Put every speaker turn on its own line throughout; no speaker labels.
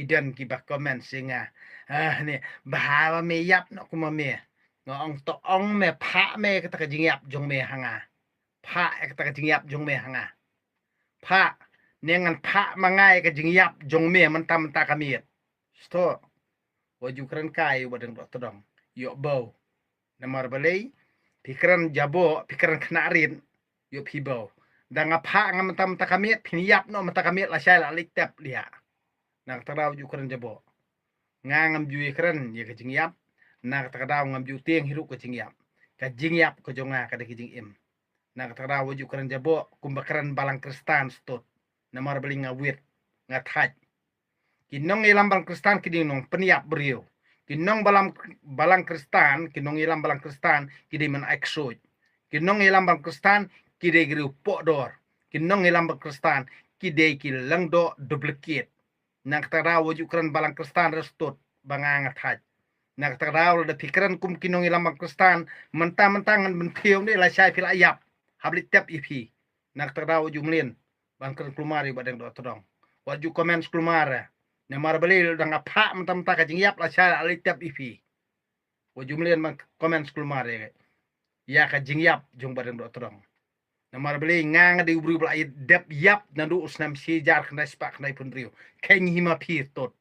pidan ki ba comment singa ni bahawa me yap no kuma me ngong to ong me pha me ka ta jing yap jong me hanga pha ka ta jing yap jong me hanga pha nengan pha mangai ka jing yap jong me man tam ta kamiet sto waju kran kai wadang do todong yo bow namar balei pikiran jabo pikiran kenarin yo pibo dan apa ngam tam takamiet piniap no matakamiet la syai la liktap dia nak tarau ju kran jabo ngam ju kran ye ke jingyap nak tarau ngam ju tieng hiru ke jingyap ka jingyap ko jonga ka de jing im nak tarau ju kran jabo kumbakaran balang kristan stot namar balei ngawit ngathaj kinong ilam balang kristan kidinong peniap beriu kinong balang kristan kinong ilam balang kristan kidi men aksoj kinong ilam balang kristan kide griu podor kinong ilam balang kristan kide ki langdo duplicate nak taraw waju kran balang kristan restot bangang athaj nak taraw da pikiran kum kinong ilam balang kristan mentang-mentangan bentiong ni la syai fil ayap hablit tap ipi nak taraw waju mlin bangkran klumari badeng do todong waju komen klumara namar balil dang apa mentam ta kajing yap la syai ali tap ipi waju mlin man komen klumari ya kajing yap jong badeng do todong namar beli ngang di ubri bla dep yap nandu usnam si jar kna spak kna pun riu ken hima pi tot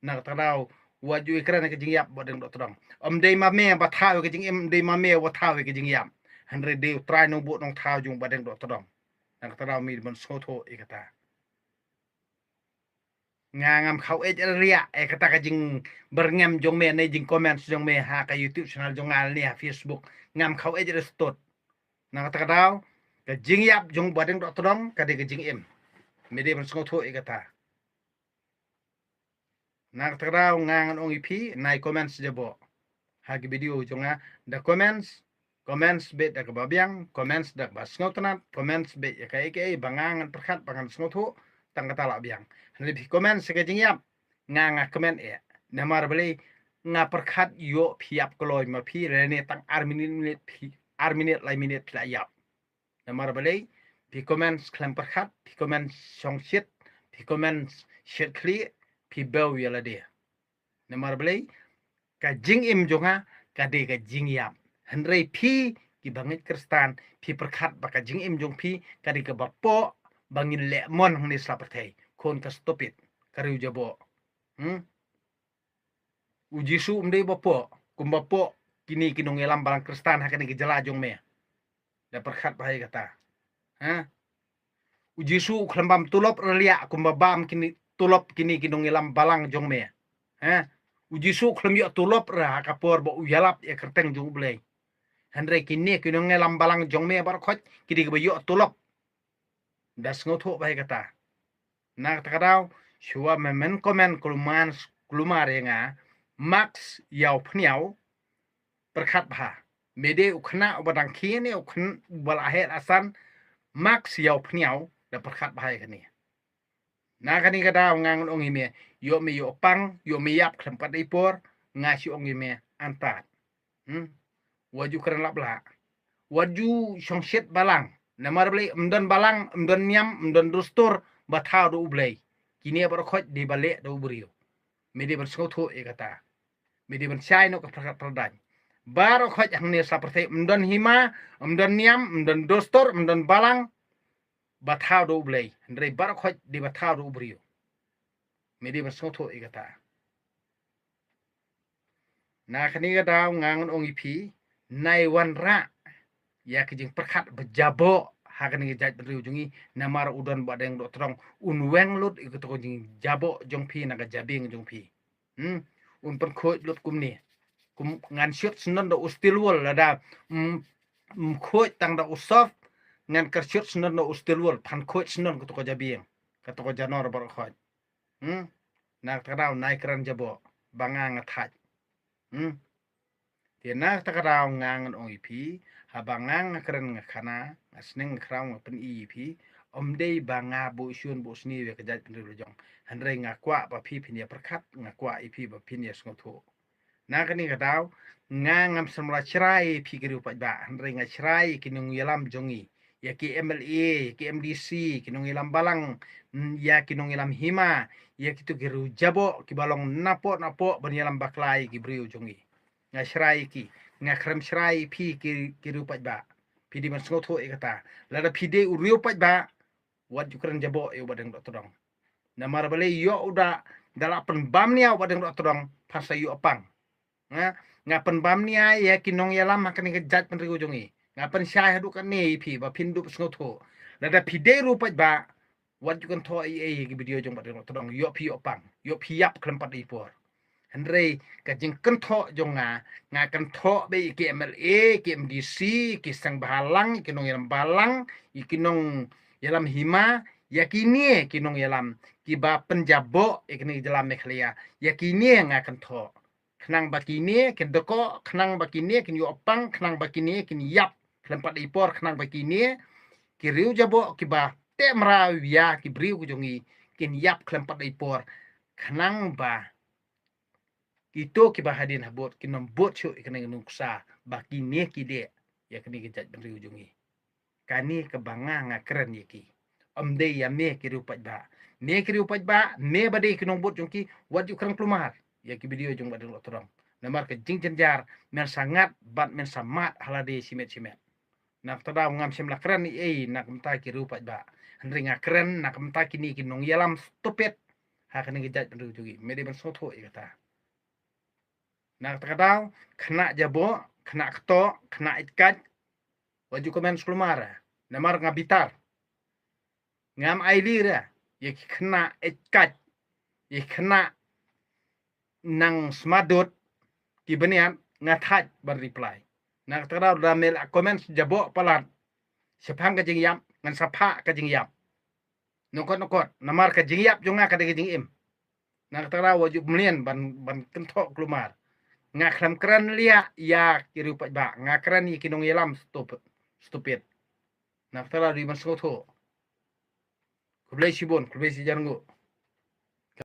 nak taraw waju ikran ke jing yap bodeng dok todong dei ma me ba thaw ke jing em dei ma me wa thaw ke jing yap hanre de try no bo nong thaw jung bodeng dok todong nak taraw mi mon sotho ikata ngangam khau e ria e kata ka jing berngam jong me ne jing comment jong me ha ka youtube channel jong al ni ha facebook ngam khau e stot nak taraw ke jing yap jong bodeng dok todong ka de ke jing em mede mon sotho ikata nak taraw ngangan ong ipi nai comments jabo hagi video jonga the comments bet da babiang comments da basngotnat comments bet ya kai bangangan perkhat bangan sngotu tang kata la biang lebih comments ke jingyap nganga comment e namar beli nga perkhat yo phiap kloy ma phi rene tang arminit phi arminit lai minit phi yap namar beli pi comments klam perkhat pi comments songshit pi comments shit kli pi bew yala dia namar beli ka jing im jonga ka de ka jing yap henrei pi ki bangit kristan pi perkhat baka jing im jong pi ka de ka bapo bangin le mon ni slaperthei kon ka stopit kariu jabo ujisu mdei bapo kum bapo kini kinong elam balang kristan hakani ki jala jong me da perkhat bahai kata ujisu klambam tulop relia kum babam kini tulop kini kinong elam balang jong me ujisu klam yo tulop ra kapor bo uyalap ya kerteng jung blei hanre kini kinong elam balang jong me bar khot kidi go yo tulop das ngotho bai kata nak takadaw shuwa memen komen kulumar nga max yaw phniaw perkhat bha mede ukhna badang khine ukhn bal ahet asan max yaw phniaw da perkhat bha kani na kani kadaw ngang ong ime yo me yo pang yo me yap klempat ipor ngasi ong ime antat waju keren labla waju songshit balang namar blei mdon balang mdon nyam mdon dustur bathaw do ublei kini bar khoj di bale do ubrio mede bar skotho e kata mede bar chai no ka perdan bar khoj hangne saperthe mdon hima mdon nyam mdon dustur mdon balang bathaw do ublei ndrei bar khoj di bathaw do ubrio mede bar skotho e kata na khani ga daw ngangon ong ipi nai wan ra ya kijing perkhat bejabo hakan ngi jaj riu jungi namar udon badeng do trong unweng lut ikut ko jing jabo jong pi naga jabing jong pi un per khoj lut kumni kum ngan syot snon do ustil wol lada khoj tang da usof ngan kersyot snon do ustil wol pan khoj snon ko jabing ko janor bar khoj nak taraw nai kran jabo bangang athaj tiana takaraw ngangan ong ipi habangang keren ngakana asneng kraw pen ipi omdei banga bo syun bo sni we kajat pen jong hanre ngakwa ba pi pinia perkhat ngakwa ipi ba pinia ngotho na kani kadaw ngangam samra chrai pi gru pa ba hanre ngachrai kinung yalam jongi ya ki MLA, ki MDC, kinong ilam balang, ya kinong ilam hima, ya kitu kiru jabo, ki balong napo banyalam baklai ki brio jongi. Nga shrai ki, nga krem shrai pi ki rupat ba. Pidi man sngot ho ikata. Lada pide uriu pat ba, wat jukran jabo yo badang dok todong. Namar bale yo udah dala penbam nia badang dok todong pasa yo apang. Nga penbam nia ya kinong yalam makan ngejat penriu jongi. Ngapan syah du kan ni pi ba pindu sngot ho. Lada pide rupat ba, wat jukan to ai ki video jong badang dok todong yo pi yo apang. Yo pi yap kelempat ipor. Henry kajing kentho jonga nga kentho be ki MLA ki MDC ki sang bahalang kinong yalam balang ikinong yalam hima yakini kinong yalam ki ba penjabo ikini jalam mekhlaya yakini nga kentho kenang bakini kendoko kenang bakini kin yopang kenang bakini kin yap kelempat ipor kenang bakini ki riu jabo ki ba te mrawia ki briu jongi kin yap kelempat ipor kenang ba itu ki bahadin habot kinom bot chu ikene nuksa baki ne kide ya kini kejat ben ujungi kani kebanga ngakren yaki omde ya me ki rupat ba me ki rupat ba me bade kinom bot jungki wat ukrang plumar ya ki video jung badeng lotorong namar ke jing jenjar men sangat bat men samat halade simet nak tada ngam sem lakren ni nak mta ki rupat ba henry ngakren nak mta kini kinong yalam stupid ha kini kejat ben ujungi me de ben soto ikata nak terkadang kena jabo, kena ketok, kena ikat, waju komen sekelumara, namar ngabitar, ngam ailira, ya kena ikat, ya kena nang smadut, ki benian ngatat berreply. Nak terkadang ramel komen jabo palat, sepang kajing yap, ngan sapa kajing yap, nokot, namar kajing yap jonga kajing im. Nak terkadang waju belian ban kentok kelumar. Ngakram keren lia ya kiri upat ba ngakran ni kinong yelam stupid naftala di masgoto kublai sibon kublai sijarngo